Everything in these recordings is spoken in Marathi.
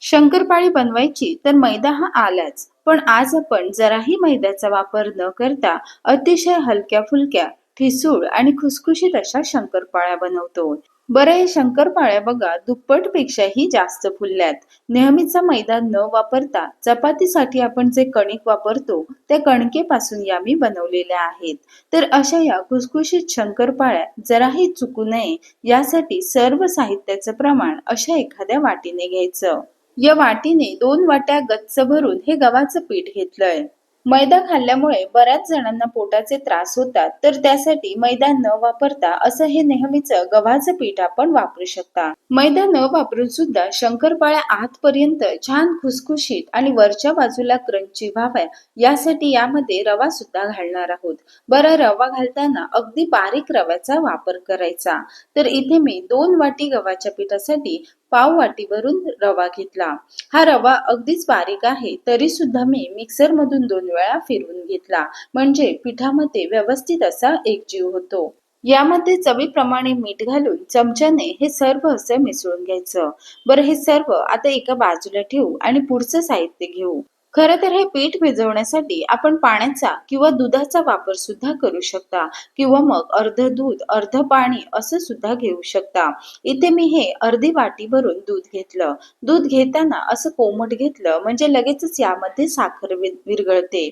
शंकरपाळी बनवायची तर मैदा हा आलाच, पण आज आपण जराही मैद्याचा वापर न करता अतिशय हलक्या फुलक्या, ठिसूळ आणि खुसखुशीत अशा शंकरपाळ्या बनवतो. बरं, हे शंकरपाळ्या बघा दुप्पटपेक्षाही जास्त फुलल्यात. नेहमीचा मैदा न वापरता चपातीसाठी आपण जे कणिक वापरतो त्या कणकेपासून या मी बनवलेल्या आहेत. तर अशा या खुसखुशीत शंकरपाळ्या जराही चुकू नये यासाठी सर्व साहित्याचं प्रमाण अशा एखाद्या वाटीने घ्यायचं. या वाटीने 2 वाट्या गच्च भरून हे गव्हाचं पीठ घेतलंय. मैदा खाल्ल्यामुळे बऱ्याच जणांना पोटाचे त्रास होतात, तर त्यासाठी मैदा न वापरता असं हे नेहमीचं गव्हाचं पीठ आपण वापरू शकता. मैदा न वापरून सुद्धा शंकरपाळ्या आतपर्यंत छान खुसखुशीत आणि वरच्या बाजूला क्रंची व्हाव्या यासाठी यामध्ये रवा सुद्धा घालणार आहोत. बरं, रवा घालताना अगदी बारीक रव्याचा वापर करायचा. तर इथे मी 2 वाटी गव्हाच्या पिठासाठी पाव वाटीवरून रवा घेतला. हा रवा अगदीच बारीक आहे, तरी सुद्धा मी मिक्सर मधून 2 वेळा फिरवून घेतला, म्हणजे पिठामध्ये व्यवस्थित असा एकजीव होतो. यामध्ये चवीप्रमाणे मीठ घालून चमच्याने हे सर्व असं मिसळून घ्यायचं. बरं, हे सर्व आता एका बाजूला ठेवू आणि पुढचं साहित्य घेऊ. खरं तर हे पीठ भिजवण्यासाठी आपण पाण्याचा किंवा दुधाचा वापर सुद्धा करू शकता, किंवा मग अर्ध दूध अर्ध पाणी असं सुद्धा घेऊ शकता. इथे मी हे अर्धी वाटी भरून दूध घेतलं. दूध घेताना असं कोमट घेतलं म्हणजे लगेचच यामध्ये साखर विरघळते.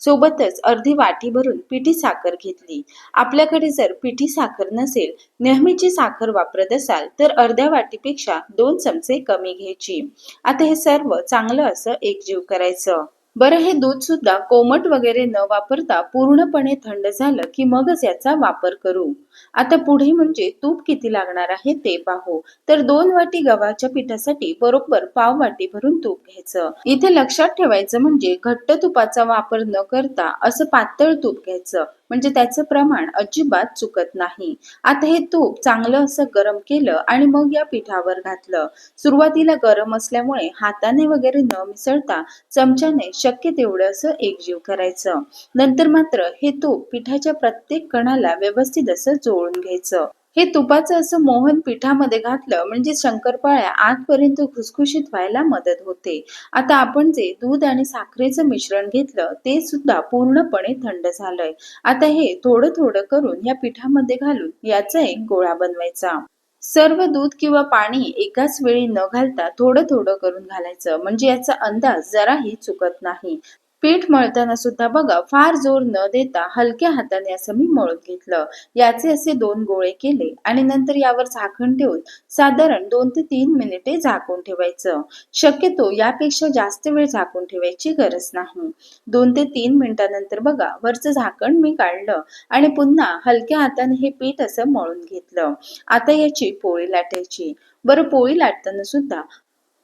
सोबतच अर्धी वाटी भरून पिठी साखर घेतली. आपल्याकडे जर पिठी साखर नसेल, नेहमीची साखर वापरत असाल तर अर्ध्या वाटीपेक्षा 2 चमचे कमी घ्यायची. आता हे सर्व चांगलं असं एकजीव करायचं. बरं, हे दूध सुद्धा कोमट वगैरे न वापरता पूर्णपणे थंड झालं की मगच याचा वापर करू. आता पुढे म्हणजे तूप किती लागणार आहे ते पाहू. तर 2 वाटी गव्हाच्या पिठासाठी बरोबर पाव वाटी भरून तूप घ्यायचं. इथे लक्षात ठेवायचं म्हणजे घट्ट तुपाचा वापर न करता असं पातळ तूप घ्यायचं, म्हणजे त्याचं प्रमाण अजिबात चुकत नाही. आता हे तूप चांगलं असं गरम केलं आणि मग या पिठावर घातलं. सुरुवातीला गरम असल्यामुळे हाताने वगैरे न मिसळता चमच्याने शक्य तेवढं असं एकजीव करायचं. नंतर मात्र हे तूप पिठाच्या प्रत्येक कणाला व्यवस्थित असं चोळून घ्यायचं. हे तुपाचं असं मोहन पिठामध्ये घातलं म्हणजे शंकरपाळ्या आतपर्यंत खुसखुशीत व्हायला मदत होते. आता आपण जे दूध आणि साखरेचं मिश्रण घेतलं ते सुद्धा पूर्णपणे थंड झालंय. आता हे थोडं थोडं करून या पिठामध्ये घालून याचा एक गोळा बनवायचा. सर्व दूध किंवा पाणी एकाच वेळी न घालता थोडं थोडं करून घालायचं, म्हणजे याचा अंदाज जराही चुकत नाही. पीठ मळताना सुद्धा बघा फार जोर न देता हलक्या हाताने असं मी मळून घेतलं. याचे असे 2 गोळे केले आणि नंतर यावर झाकण ठेवून साधारण 2 ते 3 मिनिटे झाकून ठेवायचं. शक्यतो यापेक्षा जास्त वेळ झाकून ठेवायची गरज नाही. 2 ते 3 मिनिटानंतर बघा वरचं झाकण मी काढलं आणि पुन्हा हलक्या हाताने हे पीठ असं मळून घेतलं. आता याची पोळी लाटायची. बरं, पोळी लाटताना सुद्धा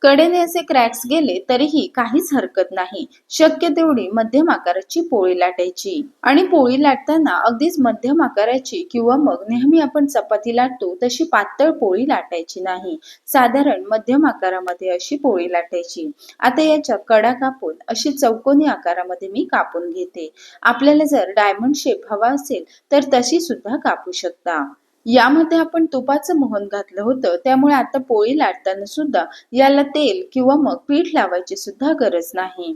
कडेने असे क्रॅक्स गेले तरीही काहीच हरकत नाही. शक्य तेवढी मध्यम आकाराची पोळी लाटायची आणि पोळी लाटताना अगदीच मध्यम आकाराची किंवा मग नेहमी आपण चपाती लाटतो तशी पातळ पोळी लाटायची नाही. साधारण मध्यम आकारामध्ये अशी पोळी लाटायची. आता याच्या कडा कापून अशी चौकोनी आकारामध्ये मी कापून घेते. आपल्याला जर डायमंड शेप हवा असेल तर तशी सुद्धा कापू शकता. यामध्ये आपण तुपाचं मोहन घातलं होतं, त्यामुळे आता पोळी लाटताना सुद्धा याला तेल किंवा मग पीठ लावायची सुद्धा गरज नाही.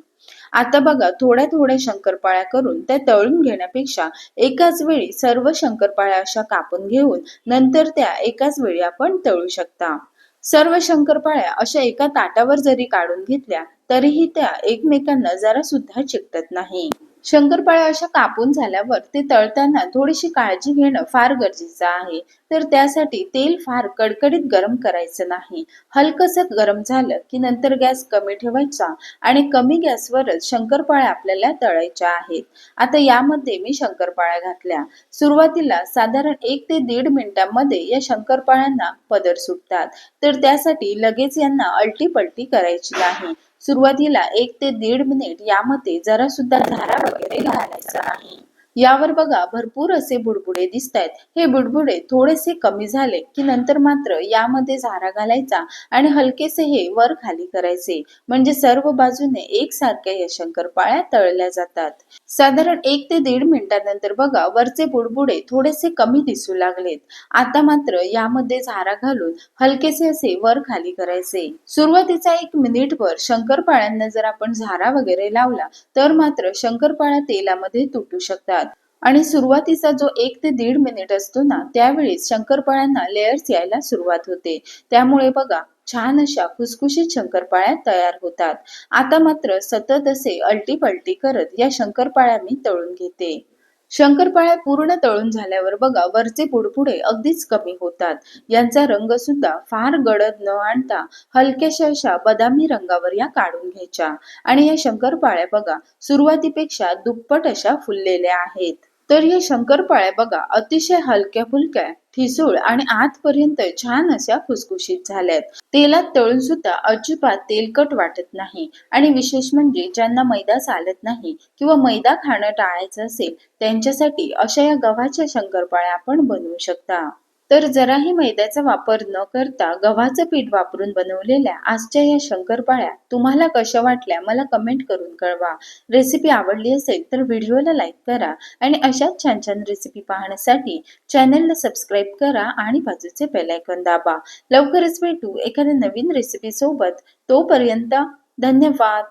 आता बघा थोड्या थोड्या शंकरपाळ्या करून त्या तळून घेण्यापेक्षा एकाच वेळी सर्व शंकरपाळ्या अशा कापून घेऊन नंतर त्या एकाच वेळी आपण तळू शकता. सर्व शंकरपाळ्या अशा एका ताटावर जरी काढून घेतल्या तरीही त्या एकमेकांना जरा सुद्धा चिकटत नाही. शंकरपाळ्या अशा कापून झाल्यावर ते तळताना थोडीशी काळजी घेणं फार गरजेचं आहे. तर त्यासाठी तेल फार कडकडीत गरम करायचं नाही. हलकसं गरम झालं की नंतर गॅस कमी ठेवायचा आणि कमी गॅसवरच शंकरपाळ्या आपल्याला तळायच्या आहेत. आता यामध्ये मी शंकरपाळ्या घातल्या. सुरुवातीला साधारण 1 ते 1.5 मिनिटांमध्ये या शंकरपाळ्यांना पदर सुटतात, तर त्यासाठी लगेच यांना अलटी पलटी करायची नाही. सुरुवातीला 1 ते 1.5 मिनिट यामध्ये जरा सुद्धा धारा वगैरे घालायचा नाही. यावर बघा भरपूर असे बुडबुडे दिसतायत. हे बुडबुडे थोडेसे कमी झाले की नंतर मात्र यामध्ये झारा घालायचा आणि हलकेसे हे वर खाली करायचे. म्हणजे सर्व बाजूने एकसारख्या या शंकरपाळ्या तळल्या जातात. साधारण 1 ते 1.5 मिनिटानंतर बघा वरचे बुडबुडे थोडेसे कमी दिसू लागलेत. आता मात्र यामध्ये झारा घालून हलकेसे असे वर खाली करायचे. सुरुवातीचा 1 मिनिटभर शंकरपाळ्यांना जर आपण झारा वगैरे लावला तर मात्र शंकरपाळ्या तेलामध्ये तुटू शकतात. आणि सुरुवातीचा जो 1 ते 1.5 मिनिट असतो ना त्यावेळेस शंकरपाळ्यांना लेयर्स यायला सुरुवात होते. त्यामुळे बघा छान अशा खुसखुशीत शंकरपाळ्या तयार होतात. आता मात्र सतत असे अलटी पलटी करत या शंकरपाळ्या मी तळून घेते. शंकरपाळ्या पूर्ण तळून झाल्यावर बघा वरचे बुडबुडे अगदीच कमी होतात. यांचा रंग सुद्धा फार गडद न आणता हलक्याशा अशा बदामी रंगावर या काढून घ्यायच्या. आणि या शंकरपाळ्या बघा सुरुवातीपेक्षा दुप्पट अशा फुललेल्या आहेत. तर या शंकरपाळ्या बघा अतिशय हलक्या फुलक्या, ठिसूळ आणि आतपर्यंत छान अशा खुसखुशीत झाल्यात. तेलात तळून सुद्धा अजिबात तेलकट वाटत नाही. आणि विशेष म्हणजे ज्यांना मैदा चालत नाही किंवा मैदा खाणं टाळायचं असेल त्यांच्यासाठी अशा या गव्हाच्या शंकरपाळ्या आपण बनवू शकता. तर जराही मैद्याचा वापर न करता गव्हाचं पीठ वापरून बनवलेल्या आजच्या या शंकरपाळ्या तुम्हाला कशा वाटल्या मला कमेंट करून कळवा. रेसिपी आवडली असेल तर व्हिडिओला लाईक करा आणि अशाच छान छान रेसिपी पाहण्यासाठी चॅनलला सबस्क्राईब करा आणि बाजूचे बेल आयकॉन दाबा. लवकरच भेटू एखाद्या नवीन रेसिपी सोबत. तोपर्यंत धन्यवाद.